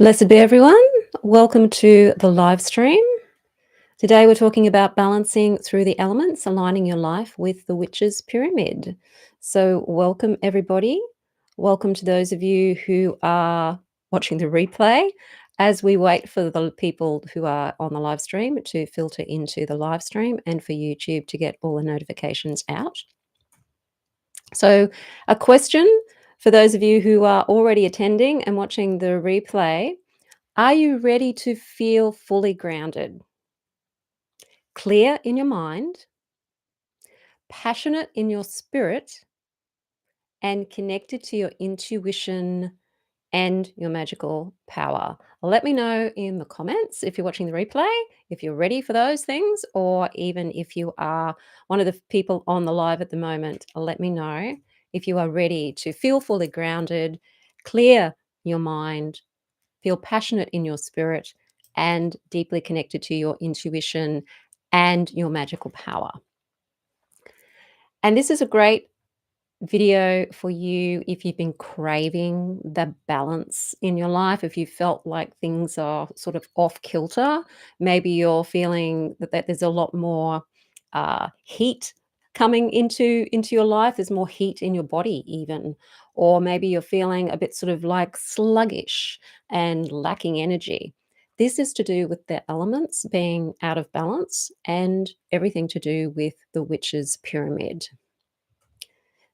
Blessed be everyone. Welcome to the live stream. Today we're talking about balancing through the elements, aligning your life with the witch's pyramid. So, welcome everybody. Welcome to those of you who are watching the replay as we wait for the people who are on the live stream to filter into the live stream and for YouTube to get all the notifications out. So, a question for those of you who are already attending and watching the replay: are you ready to feel fully grounded, clear in your mind, passionate in your spirit, and connected to your intuition and your magical power? Let me know in the comments if you're watching the replay, if you're ready for those things, or even if you are one of the people on the live at the moment. Let me know if you are ready to feel fully grounded, clear your mind, feel passionate in your spirit, and deeply connected to your intuition and your magical power. And this is a great video for you if you've been craving the balance in your life, if you felt like things are sort of off kilter. Maybe you're feeling that there's a lot more heat coming into your life. There's more heat in your body even, or maybe you're feeling a bit sort of like sluggish and lacking energy. This is to do with the elements being out of balance and everything to do with the witch's pyramid.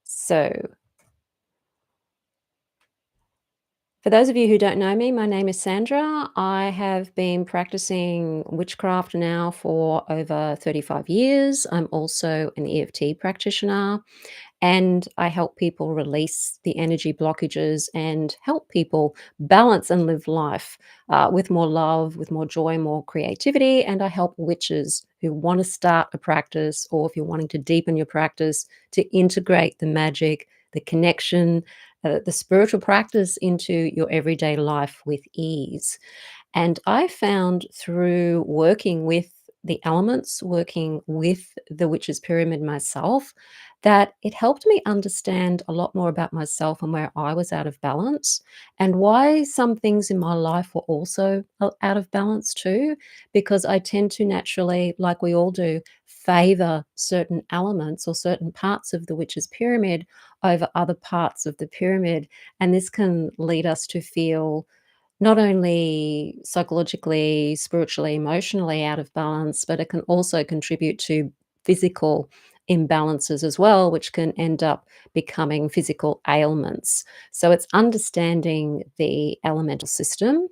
So, for those of you who don't know me, my name is Sandra. I have been practicing witchcraft now for over 35 years. I'm also an EFT practitioner, and I help people release the energy blockages and help people balance and live life with more love, with more joy, more creativity. And I help witches who want to start a practice, or if you're wanting to deepen your practice, to integrate the magic, the connection, the spiritual practice into your everyday life with ease. And I found through working with the elements, working with the witch's pyramid myself, that it helped me understand a lot more about myself and where I was out of balance, and why some things in my life were also out of balance too. Because I tend to naturally, like we all do, favor certain elements or certain parts of the witch's pyramid over other parts of the pyramid. And this can lead us to feel not only psychologically, spiritually, emotionally out of balance, but it can also contribute to physical imbalances as well, which can end up becoming physical ailments. So it's understanding the elemental system.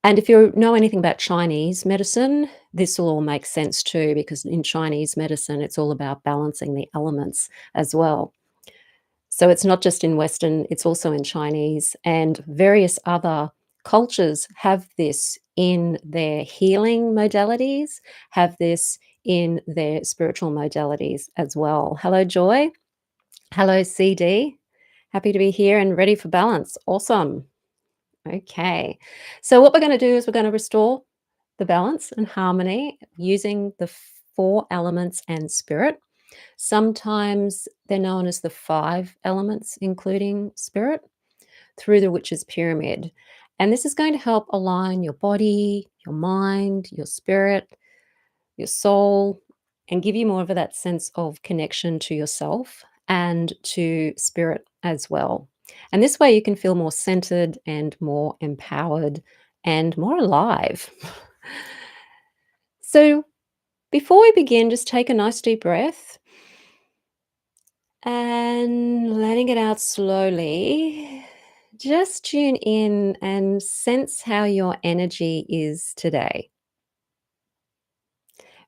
And if you know anything about Chinese medicine, this will all make sense too, because in Chinese medicine, it's all about balancing the elements as well. So it's not just in Western, it's also in Chinese, and various other cultures have this in their healing modalities, have this in their spiritual modalities as well. Hello, Joy. Hello, CD. Happy to be here and ready for balance. Awesome. Okay. So what we're going to do is we're going to restore the balance and harmony using the four elements and spirit. Sometimes they're known as the five elements, including spirit, through the witch's pyramid. And this is going to help align your body, your mind, your spirit, your soul, and give you more of that sense of connection to yourself and to spirit as well. And this way you can feel more centered and more empowered and more alive. So before we begin, just take a nice deep breath and letting it out slowly. Just tune in and sense how your energy is today.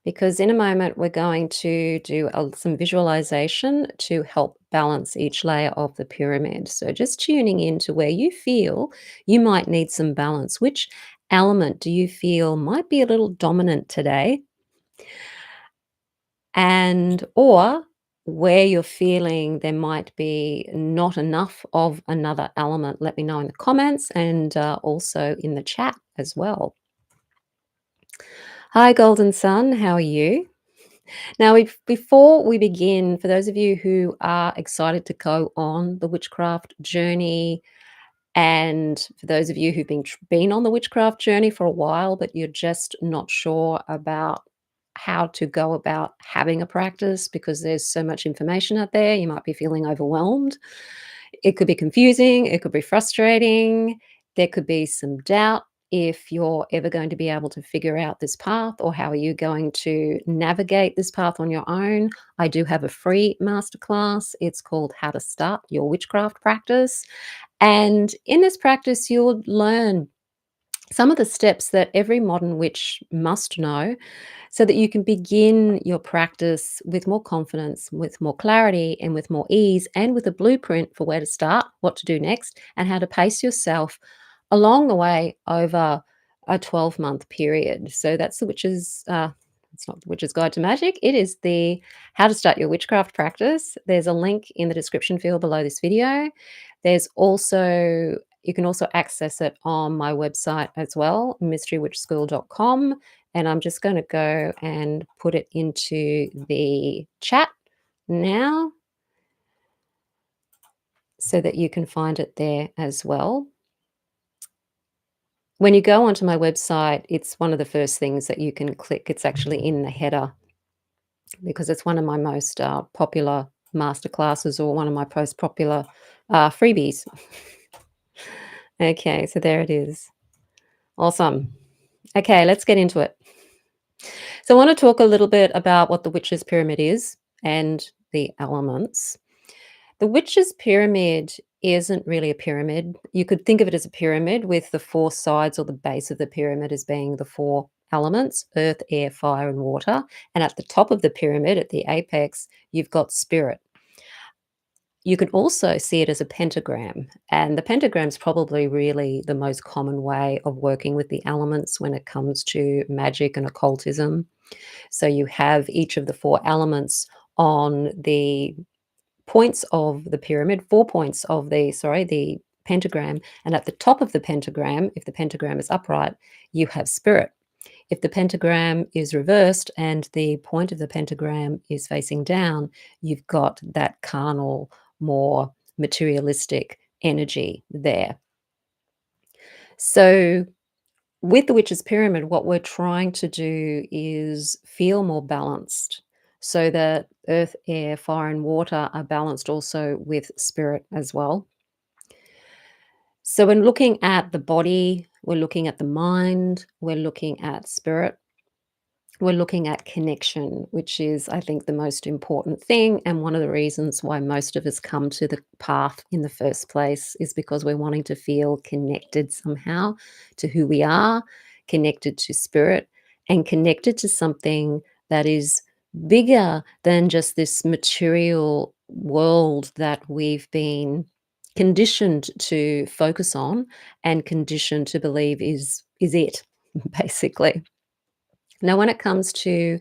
Because in a moment, we're going to do some visualization to help balance each layer of the pyramid. So just tuning in to where you feel you might need some balance. Which element do you feel might be a little dominant today? And or where you're feeling there might be not enough of another element, let me know in the comments and also in the chat as well. Hi, Golden Sun, how are you? Now, before we begin, for those of you who are excited to go on the witchcraft journey And for those of you who've been on the witchcraft journey for a while, but you're just not sure about how to go about having a practice because there's so much information out there, you might be feeling overwhelmed. It could be confusing, it could be frustrating, there could be some doubt if you're ever going to be able to figure out this path or how are you going to navigate this path on your own. I do have a free masterclass. It's called How to Start Your Witchcraft Practice. And in this practice, you'll learn some of the steps that every modern witch must know so that you can begin your practice with more confidence, with more clarity, and with more ease, and with a blueprint for where to start, what to do next, and how to pace yourself along the way over a 12-month period. So that's the witch's. It's not the Witch's Guide to Magic. It is the How to Start Your Witchcraft Practice. There's a link in the description field below this video. There's also you can also access it on my website as well, mysterywitchschool.com. And I'm just going to go and put it into the chat now so that you can find it there as well. When you go onto my website, it's one of the first things that you can click. It's actually in the header because it's one of my most popular masterclasses or one of my most popular freebies. Okay, so there it is. Awesome. Okay, let's get into it. So I want to talk a little bit about what the witch's pyramid is and the elements. The witch's pyramid isn't really a pyramid. You could think of it as a pyramid with the four sides or the base of the pyramid as being the four elements: earth, air, fire, and water. And at the top of the pyramid, at the apex, you've got spirit. You can also see it as a pentagram, and the pentagram is probably really the most common way of working with the elements when it comes to magic and occultism. So you have each of the four elements on the points of the pyramid, 4 points of the pentagram, and at the top of the pentagram, if the pentagram is upright, you have spirit. If the pentagram is reversed and the point of the pentagram is facing down, you've got that carnal, more materialistic energy there. So with the witch's pyramid, what we're trying to do is feel more balanced so that earth, air, fire, and water are balanced also with spirit as well. So when looking at the body, we're looking at the mind, we're looking at spirit, we're looking at connection, which is, I think, the most important thing. And one of the reasons why most of us come to the path in the first place is because we're wanting to feel connected somehow to who we are, connected to spirit, and connected to something that is bigger than just this material world that we've been conditioned to focus on and conditioned to believe is it, basically. Now, when it comes to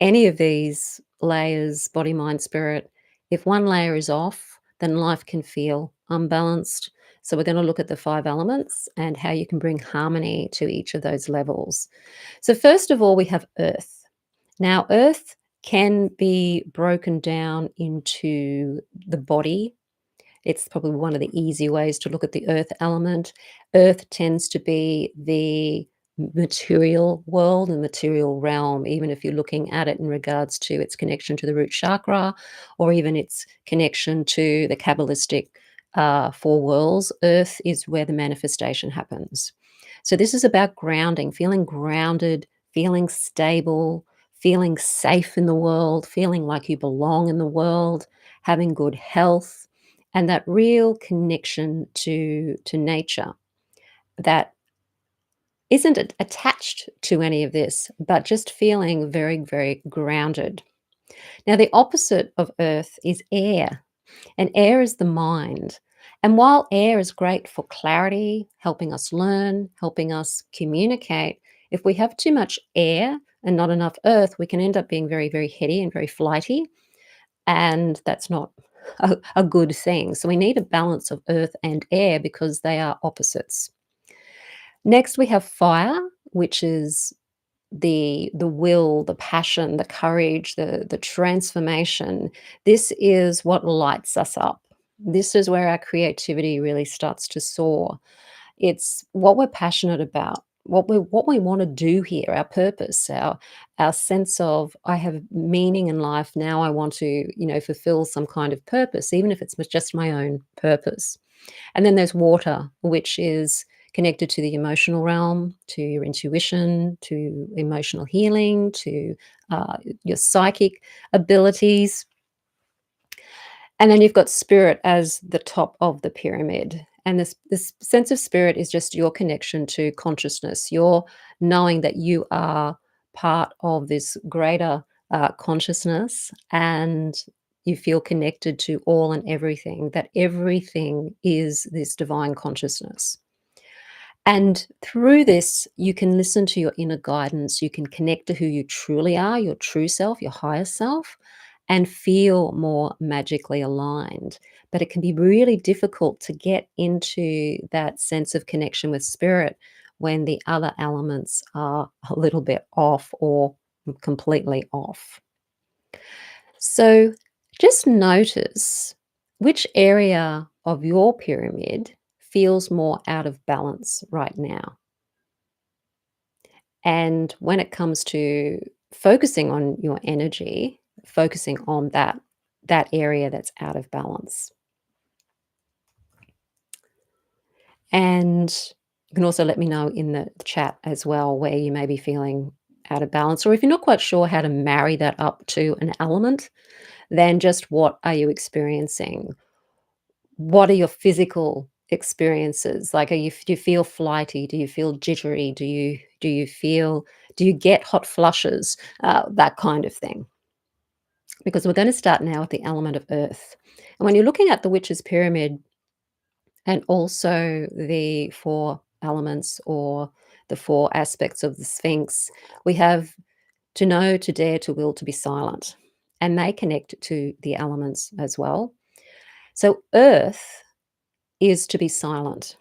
any of these layers, body, mind, spirit, if one layer is off, then life can feel unbalanced. So, we're going to look at the five elements and how you can bring harmony to each of those levels. So, first of all, we have earth. Now, earth can be broken down into the body. It's probably one of the easy ways to look at the earth element. Earth tends to be the material world and material realm, even if you're looking at it in regards to its connection to the root chakra or even its connection to the Kabbalistic four worlds. Earth is where the manifestation happens. So this is about grounding, feeling grounded, feeling stable, feeling safe in the world, feeling like you belong in the world, having good health, and that real connection to nature that isn't attached to any of this, but just feeling very, very grounded. Now, the opposite of earth is air, and air is the mind. And while air is great for clarity, helping us learn, helping us communicate, if we have too much air and not enough earth, we can end up being very, very heady and very flighty. And that's not a good thing. So we need a balance of earth and air because they are opposites. Next, we have fire, which is the will, the passion, the courage, the transformation. This is what lights us up. This is where our creativity really starts to soar. It's what we're passionate about, what we wanna do here, our purpose, our sense of, "I have meaning in life, now I want to, fulfill some kind of purpose," even if it's just my own purpose. And then there's water, which is connected to the emotional realm, to your intuition, to emotional healing, to, your psychic abilities. And then you've got spirit as the top of the pyramid. And this sense of spirit is just your connection to consciousness, your knowing that you are part of this greater consciousness, and you feel connected to all and everything, that everything is this divine consciousness. And through this, you can listen to your inner guidance. You can connect to who you truly are, your true self, your higher self, and feel more magically aligned. But it can be really difficult to get into that sense of connection with spirit when the other elements are a little bit off or completely off. So just notice which area of your pyramid feels more out of balance right now. And when it comes to focusing on your energy, focusing on that area that's out of balance. And you can also let me know in the chat as well where you may be feeling out of balance, or if you're not quite sure how to marry that up to an element, then just what are you experiencing? What are your physical experiences? Like, do you feel flighty? Do you feel jittery? Do you get hot flushes? That kind of thing. Because we're going to start now with the element of earth. And when you're looking at the witch's pyramid and also the four elements or the four aspects of the sphinx, we have to know, to dare, to will, to be silent. And they connect to the elements as well. So earth is to be silent.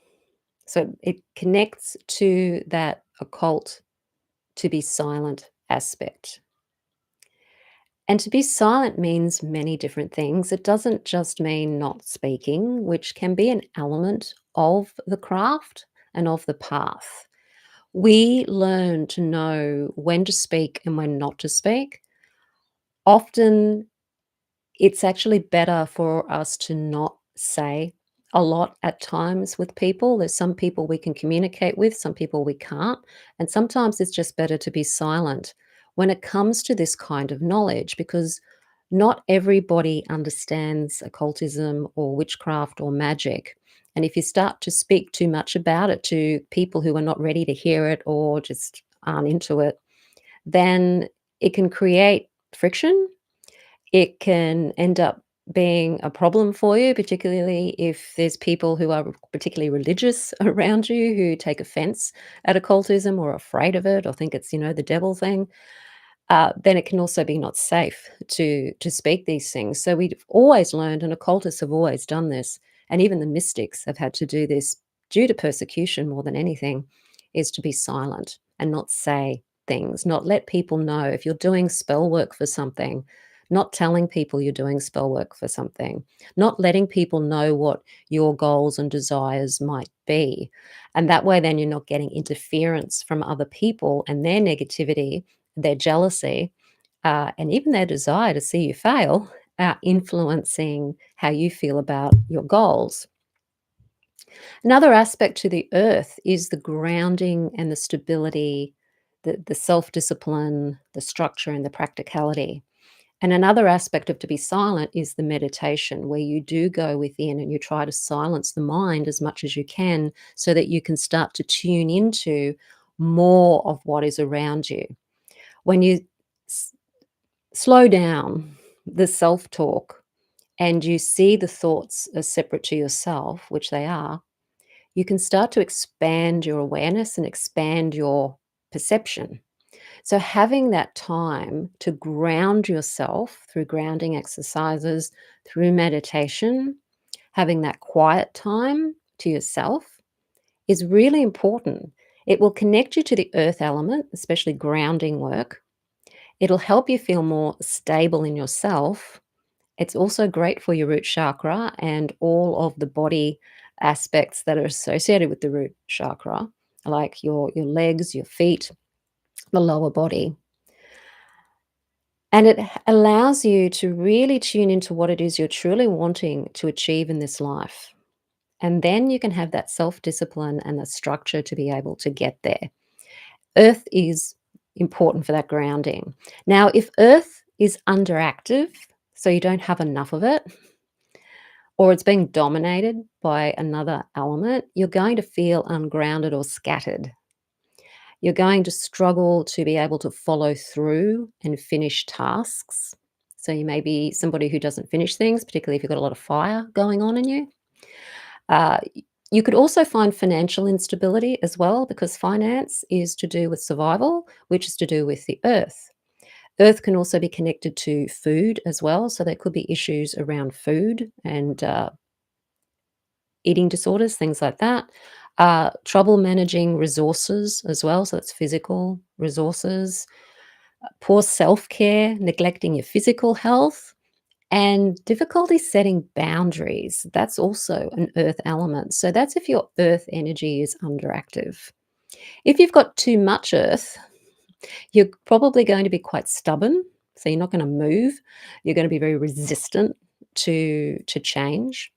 So it connects to that occult, to be silent aspect. And to be silent means many different things. It doesn't just mean not speaking, which can be an element of the craft and of the path. We learn to know when to speak and when not to speak. Often it's actually better for us to not say a lot at times with people. There's some people we can communicate with, some people we can't. And sometimes it's just better to be silent when it comes to this kind of knowledge, because not everybody understands occultism or witchcraft or magic. And if you start to speak too much about it to people who are not ready to hear it or just aren't into it, then it can create friction. It can end up being a problem for you, particularly if there's people who are particularly religious around you who take offense at occultism or are afraid of it or think it's, the devil thing. Then it can also be not safe to speak these things. So we've always learned, and occultists have always done this, and even the mystics have had to do this due to persecution more than anything, is to be silent and not say things, not let people know if you're doing spell work for something, not telling people you're doing spell work for something, not letting people know what your goals and desires might be. And that way, then you're not getting interference from other people and their negativity, their jealousy, and even their desire to see you fail, influencing how you feel about your goals. Another aspect to the earth is the grounding and the stability, the self discipline, the structure, and the practicality. And another aspect of to be silent is the meditation, where you do go within and you try to silence the mind as much as you can so that you can start to tune into more of what is around you. When you s- slow down the self talk and you see the thoughts as separate to yourself, which they are, you can start to expand your awareness and expand your perception. So, having that time to ground yourself through grounding exercises, through meditation, having that quiet time to yourself is really important. It will connect you to the earth element, especially grounding work. It'll help you feel more stable in yourself, It's also great for your root chakra and all of the body aspects that are associated with the root chakra, like your legs, your feet, the lower body. And it allows you to really tune into what it is you're truly wanting to achieve in this life. And then you can have that self discipline and the structure to be able to get there. Earth is important for that grounding. Now, if Earth is underactive, so you don't have enough of it, or it's being dominated by another element, you're going to feel ungrounded or scattered. You're going to struggle to be able to follow through and finish tasks. So you may be somebody who doesn't finish things, particularly if you've got a lot of fire going on in you. You could also find financial instability as well, because finance is to do with survival, which is to do with the earth. Earth can also be connected to food as well. So there could be issues around food and eating disorders, things like that. Trouble managing resources as well. So that's physical resources, poor self care, neglecting your physical health, and difficulty setting boundaries. That's also an earth element. So that's if your earth energy is underactive. If you've got too much earth, you're probably going to be quite stubborn. So you're not going to move. You're going to be very resistant to change.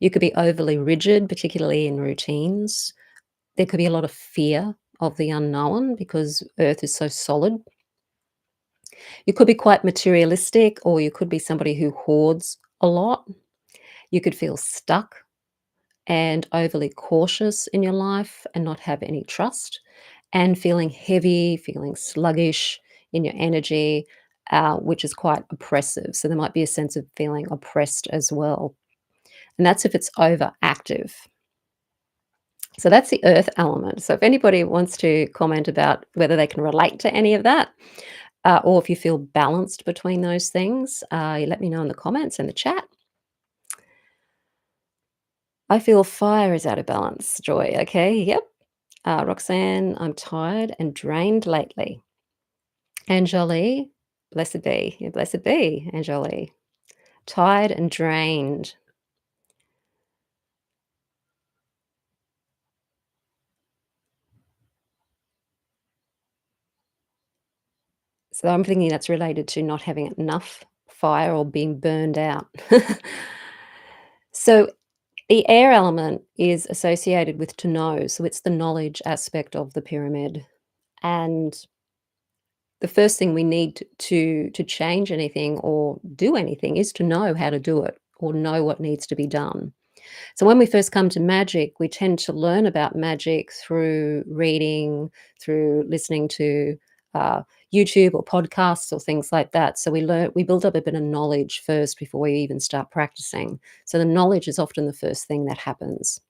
You could be overly rigid, particularly in routines. There could be a lot of fear of the unknown because earth is so solid. You could be quite materialistic, or you could be somebody who hoards a lot. You could feel stuck and overly cautious in your life and not have any trust, and feeling heavy, feeling sluggish in your energy, which is quite oppressive. So there might be a sense of feeling oppressed as well. And that's if it's overactive. So that's the earth element. So if anybody wants to comment about whether they can relate to any of that, or if you feel balanced between those things, you let me know in the comments and the chat. I feel fire is out of balance, Joy. Okay, yep. Roxanne, I'm tired and drained lately. Anjali, blessed be. Yeah, blessed be, Anjali. Tired and drained. So I'm thinking that's related to not having enough fire or being burned out. So the air element is associated with to know. So it's the knowledge aspect of the pyramid. And the first thing we need to change anything or do anything is to know how to do it or know what needs to be done. So when we first come to magic, we tend to learn about magic through reading, through listening to uh, YouTube or podcasts or things like that. So we build up a bit of knowledge first before we even start practicing. So the knowledge is often the first thing that happens.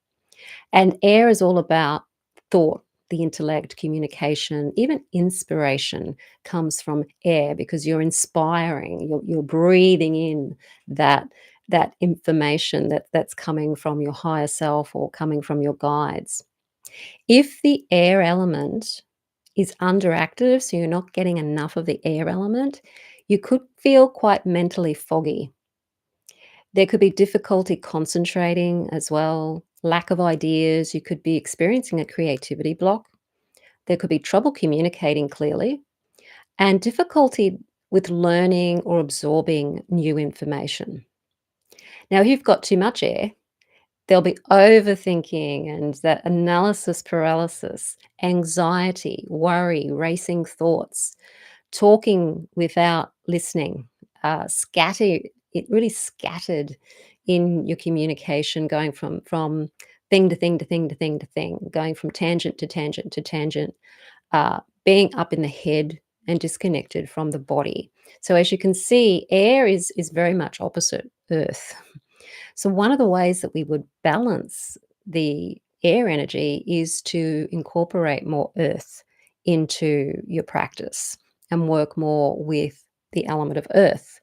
And air is all about thought, the intellect, communication, even inspiration comes from air because you're inspiring, you're breathing in that information that's coming from your higher self or coming from your guides. If the air element is underactive, so you're not getting enough of the air element, you could feel quite mentally foggy. There could be difficulty concentrating as well, lack of ideas. You could be experiencing a creativity block. There could be trouble communicating clearly and difficulty with learning or absorbing new information. Now, if you've got too much air, there'll be overthinking and that analysis paralysis, anxiety, worry, racing thoughts, talking without listening, it really scattered in your communication, going from thing to thing to thing to thing to thing, going from tangent to tangent to tangent, being up in the head and disconnected from the body. So as you can see, air is very much opposite earth. So one of the ways that we would balance the air energy is to incorporate more earth into your practice and work more with the element of earth,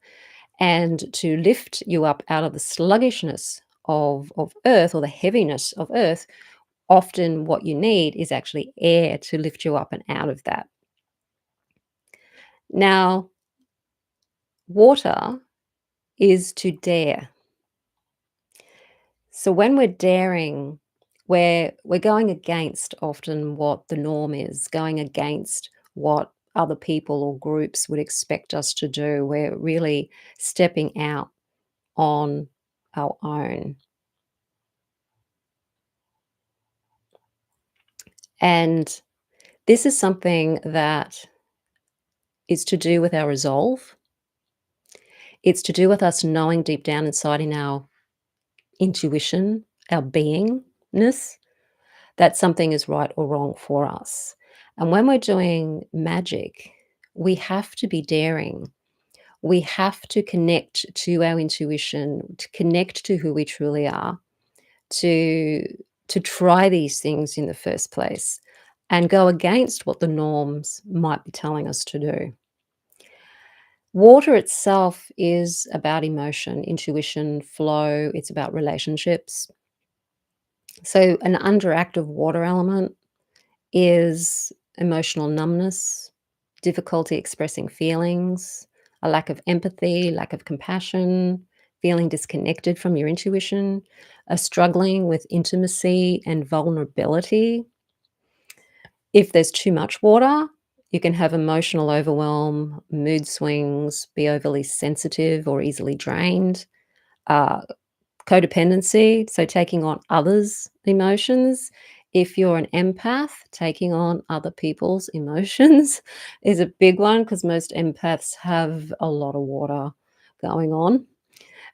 and to lift you up out of the sluggishness of earth or the heaviness of earth. Often what you need is actually air to lift you up and out of that. Now, water is to dare. So when we're daring, we're going against often what the norm is, going against what other people or groups would expect us to do. We're really stepping out on our own. And this is something that is to do with our resolve. It's to do with us knowing deep down inside in our intuition, our beingness, that something is right or wrong for us. And when we're doing magic, we have to be daring. We have to connect to our intuition, to connect to who we truly are, to try these things in the first place and go against what the norms might be telling us to do. Water itself is about emotion, intuition, flow, it's about relationships. So an underactive water element is emotional numbness, difficulty expressing feelings, a lack of empathy, lack of compassion, feeling disconnected from your intuition, a struggling with intimacy and vulnerability. If there's too much water, you can have emotional overwhelm, mood swings, be overly sensitive or easily drained, uh, codependency, so taking on others' emotions. If you're an empath, taking on other people's emotions is a big one because most empaths have a lot of water going on.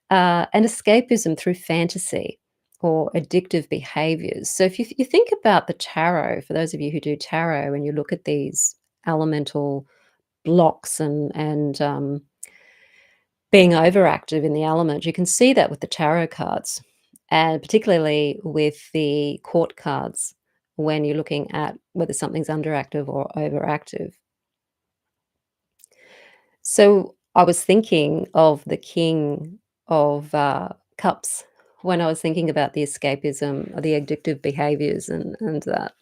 And escapism through fantasy or addictive behaviors. So if you think about the tarot, for those of you who do tarot and you look at these elemental blocks and being overactive in the element, you can see that with the tarot cards, and particularly with the court cards when you're looking at whether something's underactive or overactive. So I was thinking of the King of Cups when I was thinking about the escapism or the addictive behaviors and that.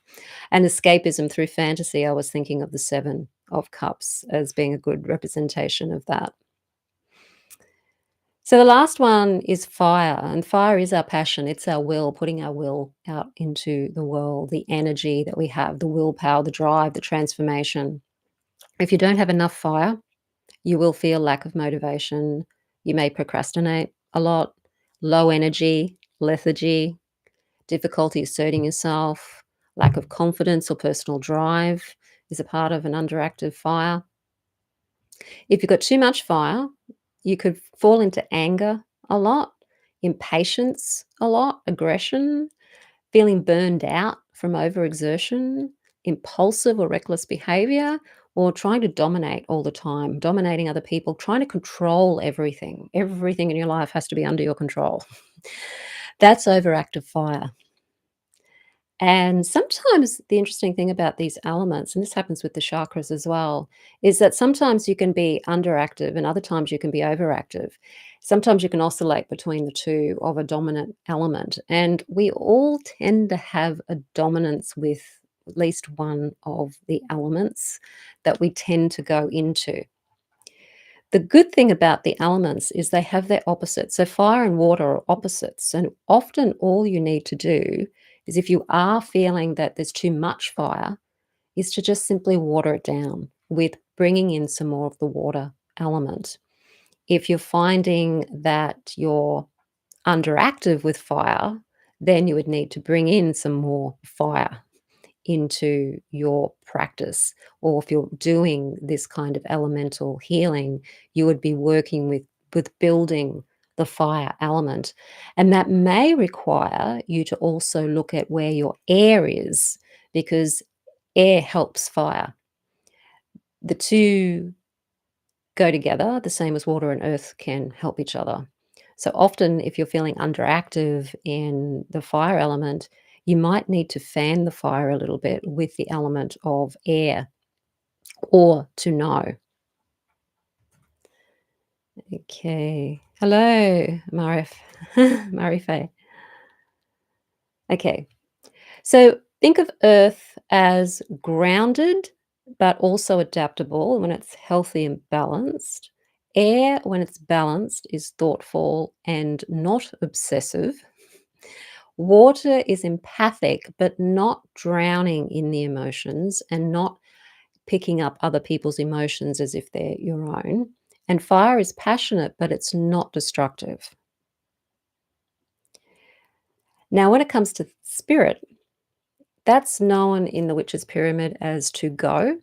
And escapism through fantasy, I was thinking of the Seven of Cups as being a good representation of that. So the last one is fire, and fire is our passion. It's our will, putting our will out into the world, the energy that we have, the willpower, the drive, the transformation. If you don't have enough fire, you will feel lack of motivation. You may procrastinate a lot, low energy, lethargy, difficulty asserting yourself, lack of confidence or personal drive is a part of an underactive fire. If you've got too much fire, you could fall into anger a lot, impatience a lot, aggression, feeling burned out from overexertion, impulsive or reckless behavior, or trying to dominate all the time, dominating other people, trying to control everything. Everything in your life has to be under your control. That's overactive fire. And sometimes the interesting thing about these elements, and this happens with the chakras as well, is that sometimes you can be underactive and other times you can be overactive. Sometimes you can oscillate between the two of a dominant element. And we all tend to have a dominance with at least one of the elements that we tend to go into. The good thing about the elements is they have their opposites. So fire and water are opposites. And often all you need to do is if you are feeling that there's too much fire, is to just simply water it down with bringing in some more of the water element. If you're finding that you're underactive with fire, then you would need to bring in some more fire into your practice. Or if you're doing this kind of elemental healing, you would be working with building the fire element. And that may require you to also look at where your air is, because air helps fire. The two go together, the same as water and earth can help each other. So often, if you're feeling underactive in the fire element, you might need to fan the fire a little bit with the element of air or to know. Okay. Hello, Marif. Marife. Okay. So think of earth as grounded, but also adaptable when it's healthy and balanced. Air, when it's balanced, is thoughtful and not obsessive. Water is empathic, but not drowning in the emotions and not picking up other people's emotions as if they're your own. And fire is passionate, but it's not destructive. Now, when it comes to spirit, that's known in the witch's pyramid as to go.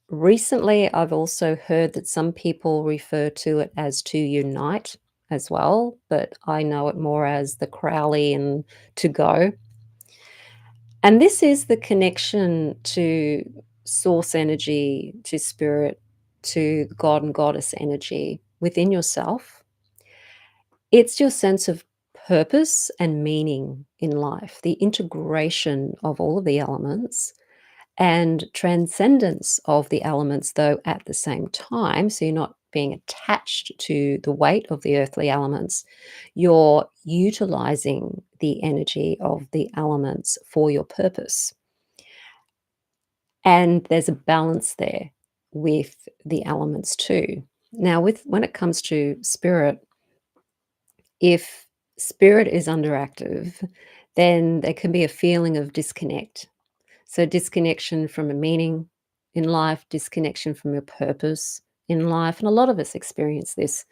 Recently, I've also heard that some people refer to it as to unite as well, but I know it more as the Crowley and to go. And this is the connection to source energy, to spirit, to God and goddess energy within yourself. It's your sense of purpose and meaning in life, the integration of all of the elements and transcendence of the elements, though at the same time. So you're not being attached to the weight of the earthly elements. You're utilizing the energy of the elements for your purpose. And there's a balance there with the elements too. Now, with when it comes to spirit, if spirit is underactive, then there can be a feeling of disconnect. So, disconnection from a meaning in life, disconnection from your purpose in life. And a lot of us experience this,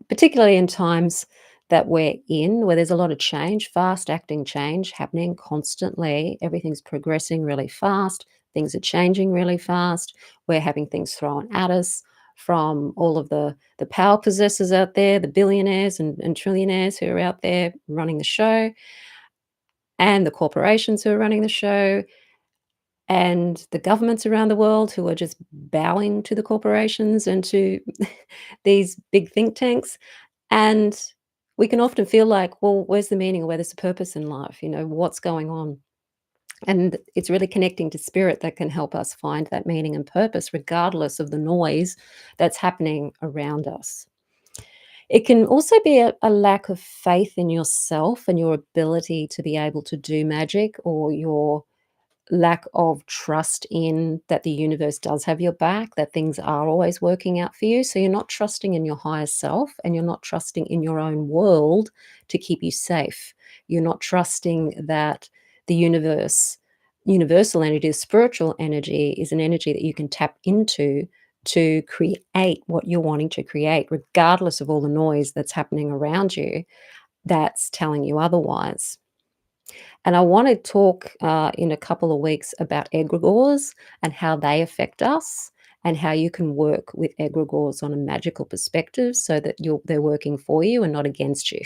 particularly in times that we're in, where there's a lot of change, fast acting change happening constantly. Everything's progressing really fast. Things are changing really fast. We're having things thrown at us from all of the power possessors out there, the billionaires and trillionaires who are out there running the show, and the corporations who are running the show, and the governments around the world who are just bowing to the corporations and to these big think tanks. And we can often feel like, well, where's the meaning or where's the purpose in life? What's going on? And it's really connecting to spirit that can help us find that meaning and purpose, regardless of the noise that's happening around us. It can also be a lack of faith in yourself and your ability to be able to do magic, or your lack of trust in that the universe does have your back, that things are always working out for you. So you're not trusting in your higher self, and you're not trusting in your own world to keep you safe. You're not trusting that the universe, universal energy, spiritual energy, is an energy that you can tap into to create what you're wanting to create, regardless of all the noise that's happening around you that's telling you otherwise. And I want to talk in a couple of weeks about egregores and how they affect us, and how you can work with egregores on a magical perspective so that they're working for you and not against you.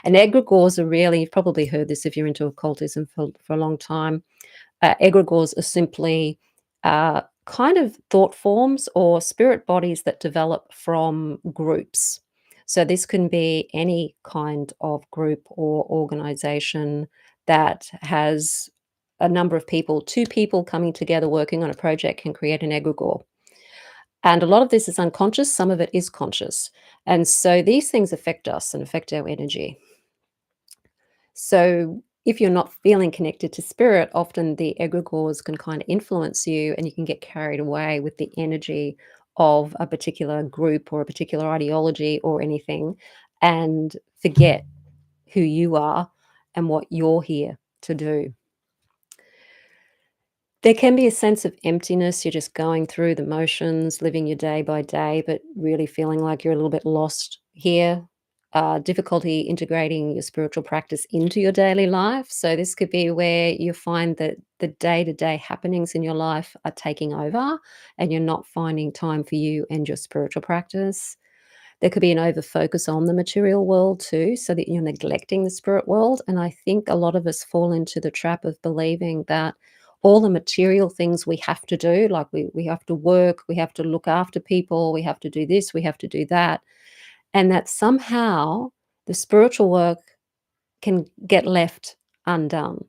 And egregores are really, you've probably heard this if you're into occultism for a long time. Egregores are simply kind of thought forms or spirit bodies that develop from groups. So this can be any kind of group or organization that has a number of people. Two people coming together working on a project can create an egregore. And a lot of this is unconscious, some of it is conscious. And so these things affect us and affect our energy. So if you're not feeling connected to spirit, often the egregores can kind of influence you, and you can get carried away with the energy of a particular group or a particular ideology or anything, and forget who you are and what you're here to do. There can be a sense of emptiness. You're just going through the motions, living your day by day, but really feeling like you're a little bit lost here. Difficulty integrating your spiritual practice into your daily life. So, this could be where you find that the day to day happenings in your life are taking over, and you're not finding time for you and your spiritual practice. There could be an over focus on the material world too, so that you're neglecting the spirit world. And I think a lot of us fall into the trap of believing that all the material things we have to do, like we have to work, we have to look after people, we have to do this, we have to do that, and that somehow the spiritual work can get left undone.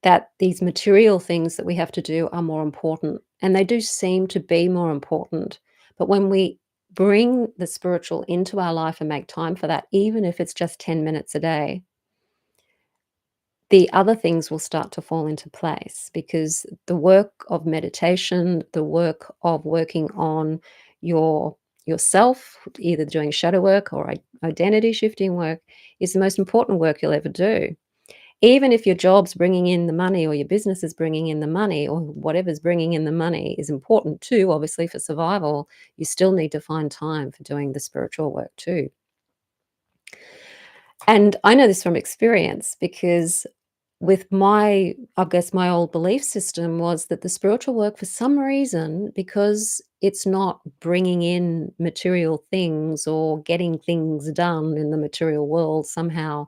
That these material things that we have to do are more important, and they do seem to be more important. But when we bring the spiritual into our life and make time for that, even if it's just 10 minutes a day, the other things will start to fall into place, because the work of meditation, the work of working on your yourself, either doing shadow work or identity shifting work, is the most important work you'll ever do. Even if your job's bringing in the money or your business is bringing in the money or whatever's bringing in the money is important too, obviously, for survival, you still need to find time for doing the spiritual work too. And I know this from experience because with my I guess my old belief system was that the spiritual work, for some reason, because it's not bringing in material things or getting things done in the material world, somehow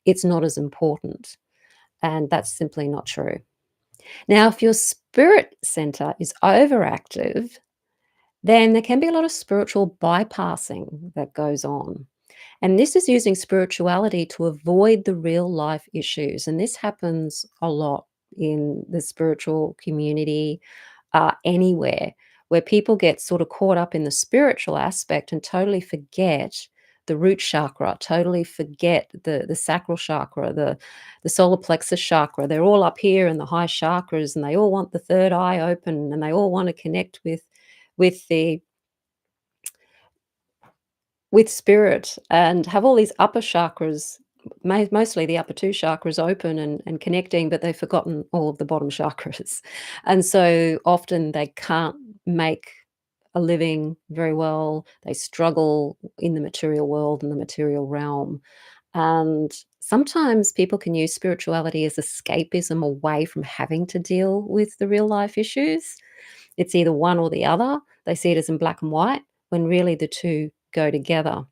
it's not as important. And that's simply not true. Now, if your spirit center is overactive, then there can be a lot of spiritual bypassing that goes on. And this is using spirituality to avoid the real life issues. And this happens a lot in the spiritual community, anywhere, where people get sort of caught up in the spiritual aspect and totally forget the root chakra, totally forget the sacral chakra, the solar plexus chakra. They're all up here in the high chakras, and they all want the third eye open, and they all want to connect with the with spirit and have all these upper chakras, mostly the upper 2 chakras open and connecting, but they've forgotten all of the bottom chakras. And so often they can't make a living very well. They struggle in the material world and the material realm. And sometimes people can use spirituality as escapism away from having to deal with the real life issues. It's either one or the other. They see it as in black and white when really the two go together.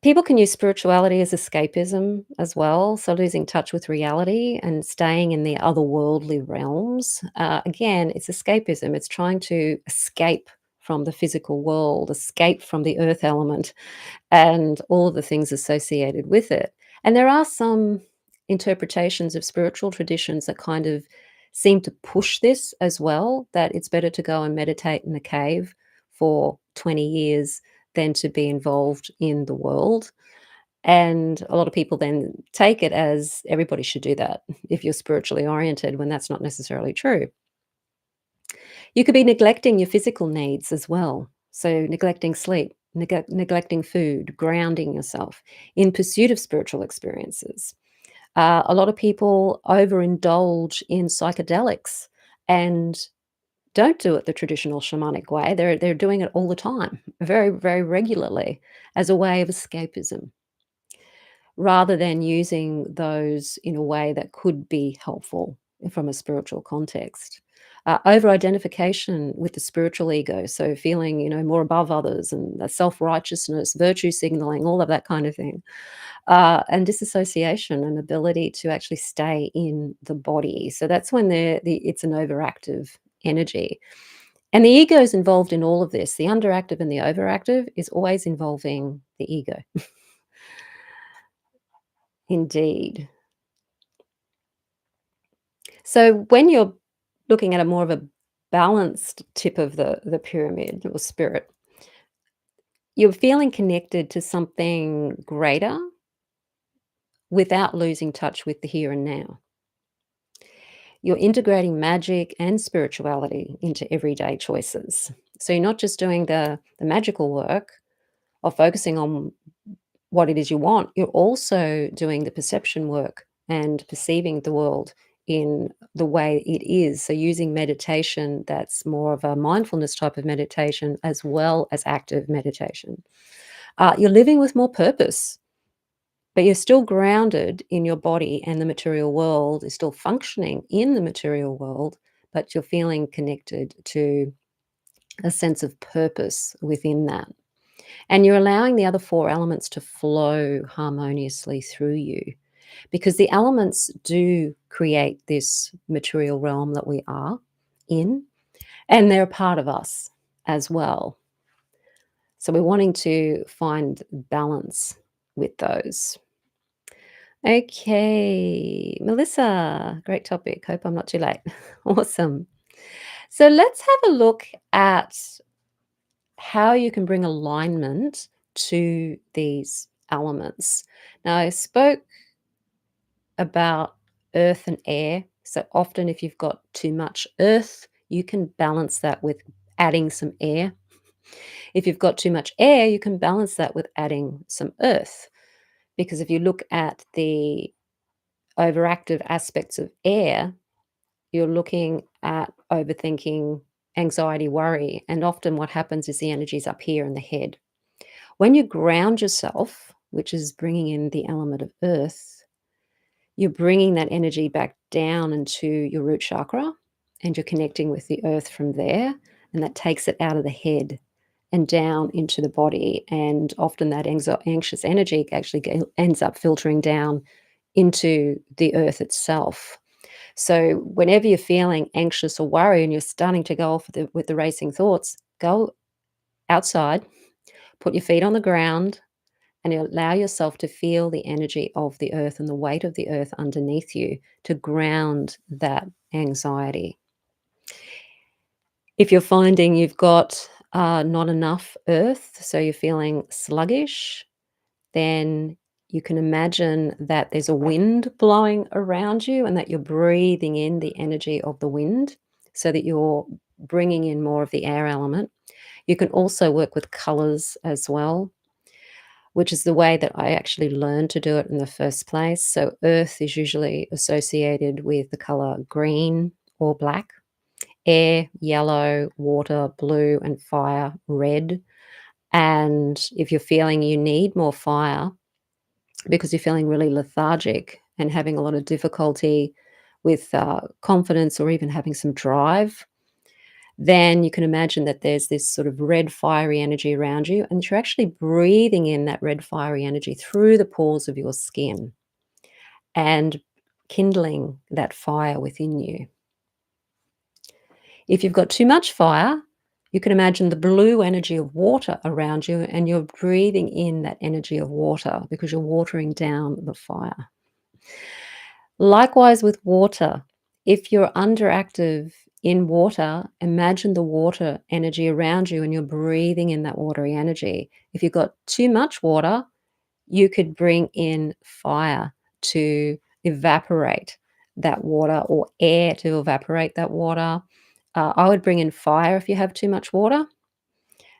People can use spirituality as escapism as well, so losing touch with reality and staying in the otherworldly realms. Again, it's escapism. It's trying to escape from the physical world, escape from the earth element, and all of the things associated with it. And there are some interpretations of spiritual traditions that kind of seem to push this as well, that it's better to go and meditate in a cave for 20 years than to be involved in the world. And a lot of people then take it as everybody should do that if you're spiritually oriented, when that's not necessarily true. You could be neglecting your physical needs as well. So, neglecting sleep, neglecting food, grounding yourself in pursuit of spiritual experiences. A lot of people overindulge in psychedelics and don't do it the traditional shamanic way. They're doing it all the time, very, very regularly, as a way of escapism, rather than using those in a way that could be helpful from a spiritual context. Over identification with the spiritual ego, so feeling, more above others, and the self-righteousness, virtue signaling, all of that kind of thing. And disassociation and ability to actually stay in the body. So that's when it's an overactive energy. And the ego is involved in all of this. The underactive and the overactive is always involving the ego. Indeed. So when you're looking at a more of a balanced tip of the pyramid or spirit, you're feeling connected to something greater without losing touch with the here and now. You're integrating magic and spirituality into everyday choices. So you're not just doing the magical work of focusing on what it is you want, you're also doing the perception work and perceiving the world in the way it is. So using meditation that's more of a mindfulness type of meditation as well as active meditation. You're living with more purpose, but you're still grounded in your body, and the material world is still functioning in the material world, but you're feeling connected to a sense of purpose within that. And you're allowing the other four elements to flow harmoniously through you, because the elements do create this material realm that we are in, and they're a part of us as well. So we're wanting to find balance with those. Okay, Melissa, great topic. Hope I'm not too late. Awesome. So let's have a look at how you can bring alignment to these elements. Now, I spoke about earth and air. So often, if you've got too much earth, you can balance that with adding some air. If you've got too much air, you can balance that with adding some earth, because if you look at the overactive aspects of air, you're looking at overthinking, anxiety, worry, and often what happens is the energy's up here in the head. When you ground yourself, which is bringing in the element of earth, you're bringing that energy back down into your root chakra, and you're connecting with the earth from there, and that takes it out of the head and down into the body, and often that anxious energy actually ends up filtering down into the earth itself. So whenever you're feeling anxious or worried and you're starting to go off with the racing thoughts, go outside, put your feet on the ground, and you allow yourself to feel the energy of the earth and the weight of the earth underneath you to ground that anxiety. If you're finding you've got not enough earth, so you're feeling sluggish, then you can imagine that there's a wind blowing around you and that you're breathing in the energy of the wind so that you're bringing in more of the air element. You can also work with colors as well, which is the way that I actually learned to do it in the first place. So, earth is usually associated with the color green or black, air, yellow, water, blue, and fire, red. And if you're feeling you need more fire because you're feeling really lethargic and having a lot of difficulty with confidence or even having some drive, then you can imagine that there's this sort of red fiery energy around you, and you're actually breathing in that red fiery energy through the pores of your skin and kindling that fire within you. If you've got too much fire, you can imagine the blue energy of water around you, and you're breathing in that energy of water because you're watering down the fire. Likewise with water, if you're underactive in water, imagine the water energy around you and you're breathing in that watery energy. If you've got too much water, you could bring in fire to evaporate that water or air to evaporate that water. I would bring in fire if you have too much water.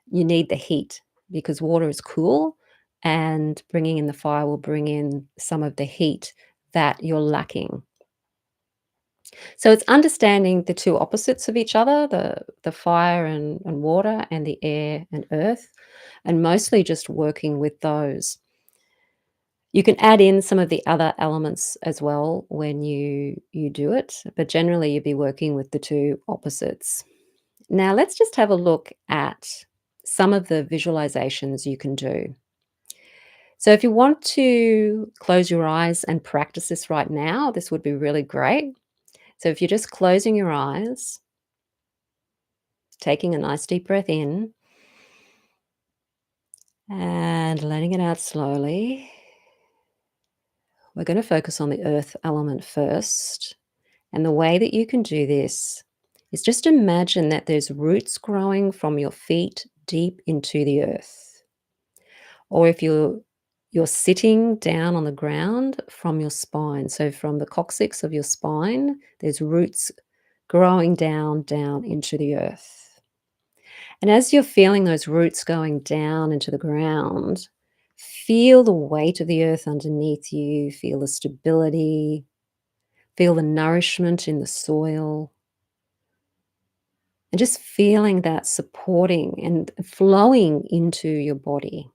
You need the heat because water is cool, and bringing in the fire will bring in some of the heat that you're lacking. So it's understanding the two opposites of each other, the fire and water and the air and earth, and mostly just working with those. You can add in some of the other elements as well when you do it, but generally you'd be working with the two opposites. Now let's just have a look at some of the visualizations you can do. So if you want to close your eyes and practice this right now, this would be really great. So if you're just closing your eyes, taking a nice deep breath in and letting it out slowly. We're going to focus on the earth element first. And the way that you can do this is just imagine that there's roots growing from your feet deep into the earth. Or if you're sitting down on the ground, from your spine, so from the coccyx of your spine, there's roots growing down into the earth. And as you're feeling those roots going down into the ground, feel the weight of the earth underneath you, feel the stability, feel the nourishment in the soil, and just feeling that supporting and flowing into your body.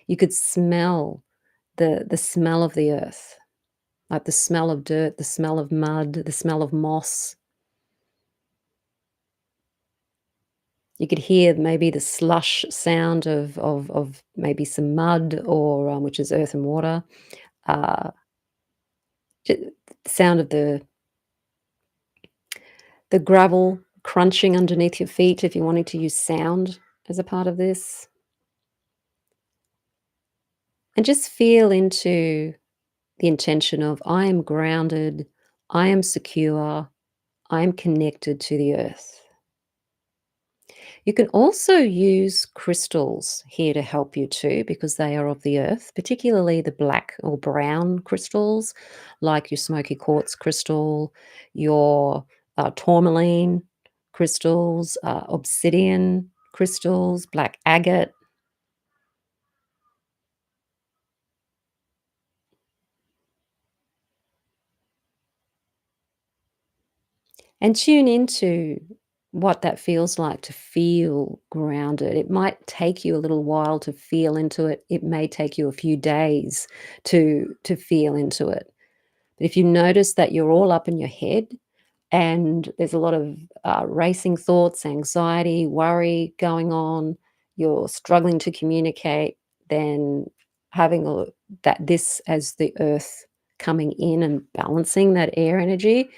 You could smell the smell of the earth, like the smell of dirt, the smell of mud, the smell of moss. You could hear maybe the slush sound of maybe some mud or, which is earth and water, uh, the sound of the gravel crunching underneath your feet if you're wanting to use sound as a part of this. And just feel into the intention of, I am grounded, I am secure, I am connected to the earth. You can also use crystals here to help you too, because they are of the earth, particularly the black or brown crystals, like your smoky quartz crystal, your tourmaline crystals, obsidian. crystals, black agate. And tune into what that feels like to feel grounded. It might take you a little while to feel into it. It may take you a few days to feel into it. But if you notice that you're all up in your head and there's a lot of racing thoughts, anxiety, worry going on, you're struggling to communicate, then having that this as the earth coming in and balancing that air energy